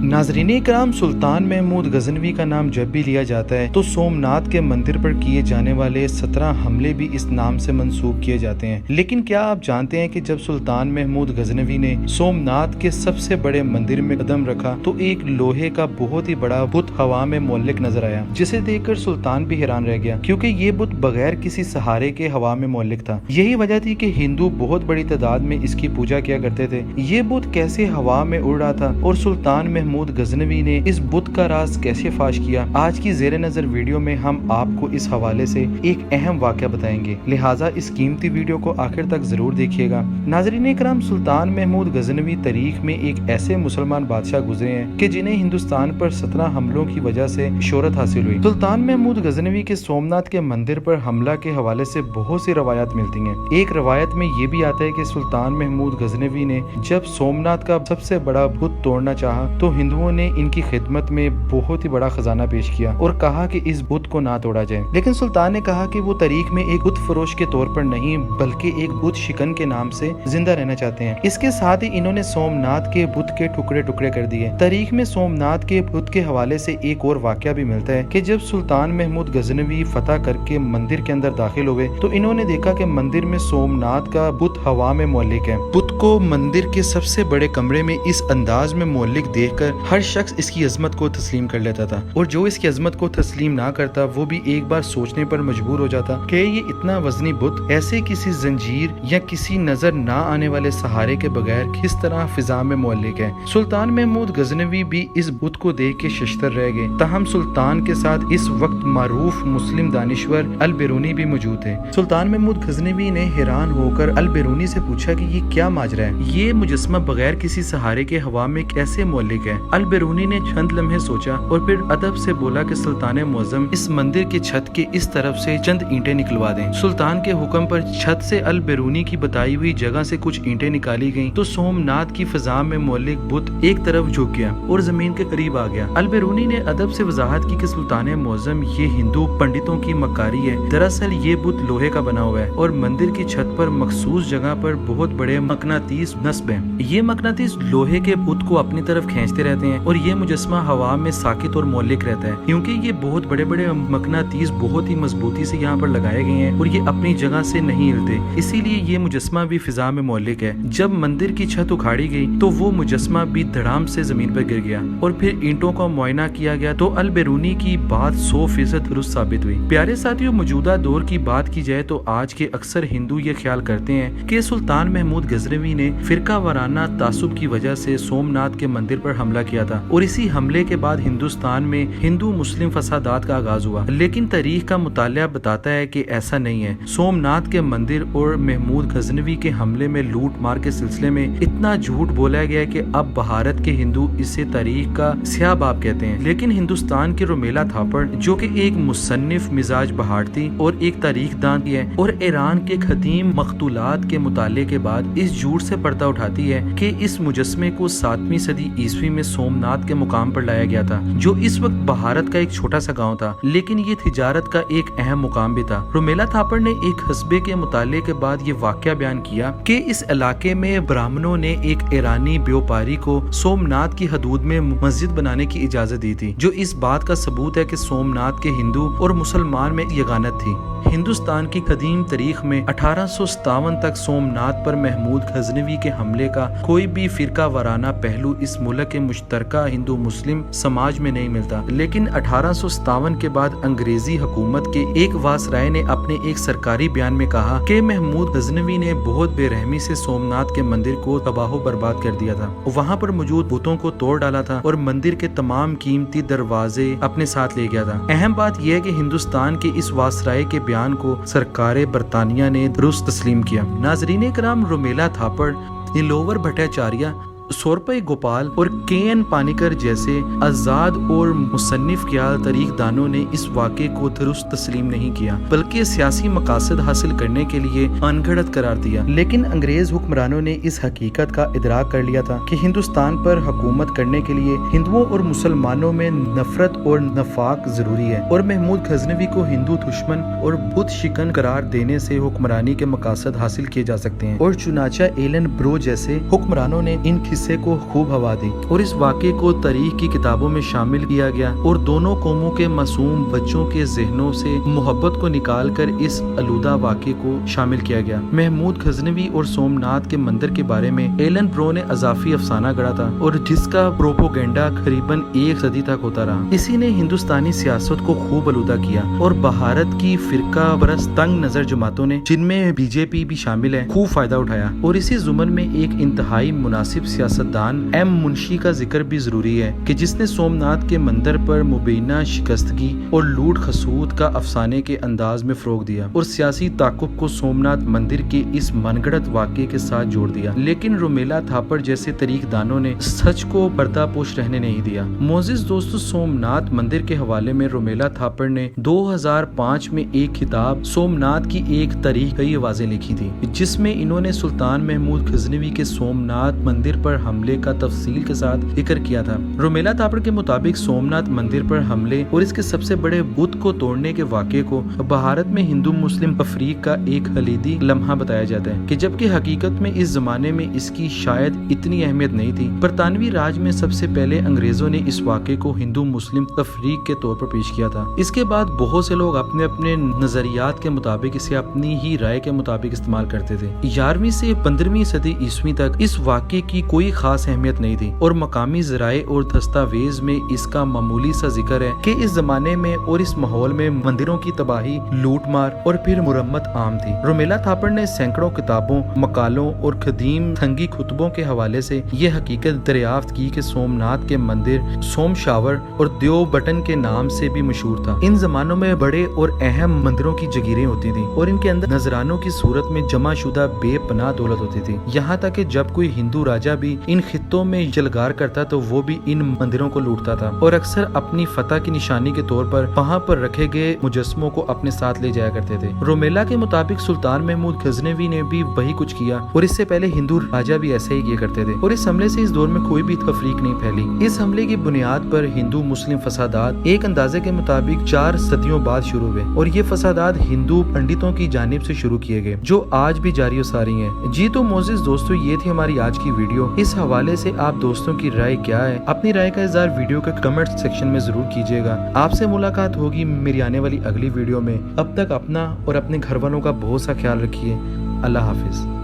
नाजरीन इकराम, सुल्तान महमूद गजनवी का नाम जब भी लिया जाता है तो सोमनाथ के मंदिर पर किए जाने वाले 17 हमले भी इस नाम से मंसूब किए जाते हैं। लेकिन क्या आप जानते हैं कि जब सुल्तान महमूद गजनवी ने सोमनाथ के सबसे बड़े मंदिर में कदम रखा तो एक लोहे का बहुत ही बड़ा बुत हवा में मोल्लिक नजर आया, जिसे देखकर सुल्तान भी हैरान रह गया, क्योंकि ये बुत बगैर किसी सहारे के हवा में मोल्लिक था। यही वजह थी कि हिंदू बहुत बड़ी तादाद में इसकी पूजा किया करते थे। ये बुत कैसे हवा में उड़ रहा था और सुल्तान महमूद गजनवी ने इस बुत का राज कैसे फाश किया, आज की जेर नजर वीडियो में हम आपको इस हवाले से एक अहम वाक़या बताएंगे। लिहाजा इस कीमती वीडियो को आखिर तक जरूर देखिएगा। नाज़रीन इकराम, सुल्तान महमूद गजनवी तारीख में एक ऐसे मुसलमान बादशाह गुजरे हैं कि जिन्हें हिंदुस्तान पर 17 हमलों की वजह से शोहरत हासिल हुई। सुल्तान महमूद गजनवी के सोमनाथ के मंदिर पर हमला के हवाले से बहुत सी रवायत मिलती हैं। एक रवायत में ये भी आता है कि सुल्तान महमूद गजनवी ने जब सोमनाथ का सबसे बड़ा बुत तोड़ना चाहा तो हिंदुओं ने इनकी खिदमत में बहुत ही बड़ा खजाना पेश किया और कहा कि इस बुत को ना तोड़ा जाए। लेकिन सुल्तान ने कहा कि वो तारीख में एक बुत फरोश के तौर पर नहीं बल्कि एक बुत शिकन के नाम से जिंदा रहना चाहते हैं। इसके साथ ही इन्होंने सोमनाथ के बुत के टुकड़े टुकड़े कर दिए। तारीख में सोमनाथ के बुत के हवाले से एक और वाकया भी मिलता है कि जब सुल्तान महमूद गजनवी फतह करके मंदिर के अंदर दाखिल हुए तो इन्होंने देखा कि मंदिर में सोमनाथ का बुत हवा में मोल्लिक है। बुत को मंदिर के सबसे बड़े कमरे में इस अंदाज में मोल्लिक देखकर हर शख्स इसकी अजमत को तस्लीम कर लेता था, और जो इसकी अजमत को तस्लीम ना करता वो भी एक बार सोचने पर मजबूर हो जाता कि ये इतना वजनी बुत ऐसे किसी जंजीर या किसी नजर ना आने वाले सहारे के बगैर किस तरह फिजा में मोल्लिक है। सुल्तान महमूद गजनवी भी इस बुत को देख के शशतर रह गए। ताहम सुल्तान के साथ इस वक्त मारूफ मुस्लिम दानिश्वर अल बिरूनी भी मौजूद थे। सुल्तान महमूद गजनवी ने हैरान होकर अल बिरूनी से पूछा कि ये क्या माजरा है, ये मुजस्मा बगैर किसी सहारे के हवा में कैसे मोल्लिक है। अल बिरूनी ने चंद लम्हे सोचा और फिर अदब से बोला कि सुल्तान मुअज्जम, इस मंदिर के छत के इस तरफ से चंद ईंटें निकलवा दें। सुल्तान के हुक्म पर छत से अल बिरूनी की बताई हुई जगह से कुछ ईंटें निकाली गईं तो सोमनाथ की फिजा में मोल्लिक बुत एक तरफ झुक गया और जमीन के करीब आ गया। अल बिरूनी ने अदब से वजाहत की कि सुल्तान मुअज्जम, ये हिंदू पंडितों की मक्कारी है। दरअसल ये बुत लोहे का बना हुआ है और मंदिर की छत पर मखसूस जगह पर बहुत बड़े मकनातीस नस्ब हैं। ये मकनातीस लोहे के बुत को अपनी तरफ खींचते रहते हैं और ये मुजस्मा हवा में साकित और मोल्लिक रहता है, क्योंकि ये बहुत बड़े बड़े मकनातीस बहुत ही मजबूती से यहाँ पर लगाए गए हैं और ये अपनी जगह से नहीं हिलते, इसीलिए ये मुजस्मा भी फिजा में मोल्लिक है। जब मंदिर की छत उखाड़ी गई तो वो मुजस्मा भी धड़ाम से जमीन पर गिर गया और फिर ईंटों का मुआयना किया गया तो अल बिरूनी की बात 100% दुरुस्त साबित हुई। प्यारे साथियों, मौजूदा दौर की बात की जाए तो आज के अक्सर हिंदू ये ख्याल करते हैं कि सुल्तान महमूद गजनवी ने फिरका वाराना तासुब की वजह से सोमनाथ के मंदिर पर हमला किया था और इसी हमले के बाद हिंदुस्तान में हिंदू मुस्लिम फसादात का आगाज हुआ। लेकिन तारीख का मुतालिया बताता है कि ऐसा नहीं है। सोमनाथ के मंदिर और महमूद गजनवी के हमले में लूट मार के सिलसिले में इतना झूठ बोला गया कि अब भारत के हिंदू इसे तारीख का स्याह बाब कहते हैं। लेकिन हिंदुस्तान के रोमेला थापड़, जो कि एक मुसन्निफ मिजाज बहारती और एक तारीख दान है, और ईरान के खतीम मखतूलात के मुताले के बाद इस झूठ से पर्दा उठाती है कि इस मुजस्मे को 7वीं सदी ईस्वी में सोमनाथ के मुकाम पर लाया गया था, जो इस वक्त भारत का एक छोटा सा गांव था, लेकिन ये तिजारत का एक अहम मुकाम भी था। रोमेला थापड़ ने एक हस्बे के मुताले के बाद ये वाकया बयान किया कि इस इलाके में ब्राह्मणों ने एक ईरानी व्यापारी को सोमनाथ की हदूद में मस्जिद बनाने की इजाजत दी थी, जो इस बात का सबूत है कि सोमनाथ के हिंदू और मुसलमान में यगानत थी। हिंदुस्तान की कदीम तारीख में 1857 तक सोमनाथ पर महमूद गजनवी के हमले का कोई भी फिरका वाराना पहलू इस मुल्क के मुश्तरका हिंदू मुस्लिम समाज में नहीं मिलता। लेकिन 1857 के बाद अंग्रेजी हुकूमत के एक वासराय ने अपने एक सरकारी बयान में कहा कि महमूद गजनवी ने बहुत बेरहमी से सोमनाथ के मंदिर को तबाह बर्बाद कर दिया था, वहाँ पर मौजूद बुतों को तोड़ डाला था और मंदिर के तमाम कीमती दरवाजे अपने साथ ले गया था। अहम बात यह है कि हिंदुस्तान के इस वासराय के बयान को सरकार बरतानिया ने दुरुस्त तस्लीम किया। नाजरीन इकराम, रोमेला थापड़, नीलोवर भट्टाचार्य, सौरपई गोपाल और के.एन. पानीकर जैसे आजाद और मुसन्निफ ख्याल तारीख दानों ने इस वाक़े को दुरुस्त तस्लीम नहीं किया, बल्कि सियासी मकासद हासिल करने के लिए अनगढ़त करार दिया। लेकिन अंग्रेज हुक्मरानों ने इस हकीकत का इदराक कर लिया था कि हिंदुस्तान पर हुकूमत करने के लिए हिंदुओं और मुसलमानों में नफरत और नफाक जरूरी है, और महमूद गजनवी को हिंदू दुश्मन और बुत शिकन करार देने से हुक्मरानी के मकासद हासिल किए जा सकते हैं। और चुनाचा एलन ब्रो जैसे हुक्मरानों ने इन حصے کو خوب ہوا دی اور اس واقعے کو تاریخ کی کتابوں میں شامل کیا گیا اور دونوں قوموں کے معصوم بچوں کے ذہنوں سے محبت کو نکال کر اس آلودہ واقعے کو شامل کیا گیا۔ محمود غزنوی اور سومناتھ کے مندر کے بارے میں ایلن برو نے اضافی افسانہ گڑھا تھا اور جس کا پروپوگنڈا قریباً 1 صدی تک ہوتا رہا۔ اسی نے ہندوستانی سیاست کو خوب آلودہ کیا اور بھارت کی فرقہ پرست تنگ نظر جماعتوں نے، جن میں بی جے پی بھی شامل ہے، خوب فائدہ اٹھایا۔ اور اسی ضمن میں ایک انتہائی مناسب سیاستدان ایم منشی کا ذکر بھی ضروری ہے کہ جس نے سومناتھ کے مندر پر مبینہ شکستگی اور لوٹ خسوٹ کا افسانے کے انداز میں فروغ دیا اور سیاسی تعاقب کو سومناتھ مندر کے اس من گھڑت واقعے کے ساتھ جوڑ دیا۔ لیکن رومیلا تھاپڑ جیسے تاریخ دانوں نے سچ کو پردہ پوش رہنے نہیں دیا۔ معزز دوستو، سومناتھ مندر کے حوالے میں رومیلا تھاپڑ نے 2005 میں ایک کتاب سومناتھ کی ایک تاریخ کئی آوازیں لکھی تھی، جس میں انہوں نے سلطان محمود غزنوی کے سومناتھ مندر پر حملے کا تفصیل کے ساتھ ذکر کیا تھا۔ رومیلا تھاپڑ کے مطابق سومناتھ مندر پر حملے اور اس کے سب سے بڑے بت کو توڑنے کے واقعے کو بھارت میں ہندو مسلم تفریق کا ایک کلیدی لمحہ بتایا جاتا ہے، کہ جبکہ حقیقت میں اس زمانے میں اس کی شاید اتنی اہمیت نہیں تھی۔ برطانوی راج میں سب سے پہلے انگریزوں نے اس واقعے کو ہندو مسلم تفریق کے طور پر پیش کیا تھا۔ اس کے بعد بہت سے لوگ اپنے اپنے نظریات کے مطابق اسے اپنی ہی رائے کے مطابق استعمال کرتے تھے۔ 11ویں سے 15ویں صدی عیسوی تک اس واقعے کی کوئی خاص اہمیت نہیں تھی اور مقامی ذرائع اور دستاویز میں اس کا معمولی سا ذکر ہے کہ اس زمانے میں اور اس ماحول میں مندروں کی تباہی، لوٹ مار اور پھر مرمت عام تھی۔ رومیلا تھاپڑ نے سینکڑوں کتابوں، مقالوں اور قدیم سنگی خطبوں کے حوالے سے یہ حقیقت دریافت کی کہ سومناتھ کے مندر سوم شاور اور دیو بٹن کے نام سے بھی مشہور تھا۔ ان زمانوں میں بڑے اور اہم مندروں کی جگیریں ہوتی تھیں اور ان کے اندر نذرانوں کی صورت میں جمع شدہ بے پناہ دولت ہوتی تھی، یہاں تک کہ جب کوئی ہندو راجا بھی ان خطوں میں جلگار کرتا تو وہ بھی ان مندروں کو لوٹتا تھا اور اکثر اپنی فتح کی نشانی کے طور پر وہاں پر رکھے گئے مجسموں کو اپنے ساتھ لے جایا کرتے تھے۔ رومیلا کے مطابق سلطان محمود غزنوی نے بھی وہی کچھ کیا اور اس سے پہلے ہندو راجا بھی ایسا ہی کیا کرتے تھے اور اس حملے سے اس دور میں کوئی بھی تفریق نہیں پھیلی۔ اس حملے کی بنیاد پر ہندو مسلم فسادات ایک اندازے کے مطابق 4 صدیوں بعد شروع ہوئے اور یہ فسادات ہندو پنڈتوں کی جانب سے شروع کیے گئے جو آج بھی جاری و ساری ہیں۔ جی تو معزز دوستو، یہ تھی ہماری آج کی ویڈیو۔ اس حوالے سے آپ دوستوں کی رائے کیا ہے؟ اپنی رائے کا اظہار ویڈیو کے کمنٹ سیکشن میں ضرور کیجیے گا۔ آپ سے ملاقات ہوگی میری آنے والی اگلی ویڈیو میں۔ اب تک اپنا اور اپنے گھر والوں کا بہت سا خیال رکھیے۔ اللہ حافظ۔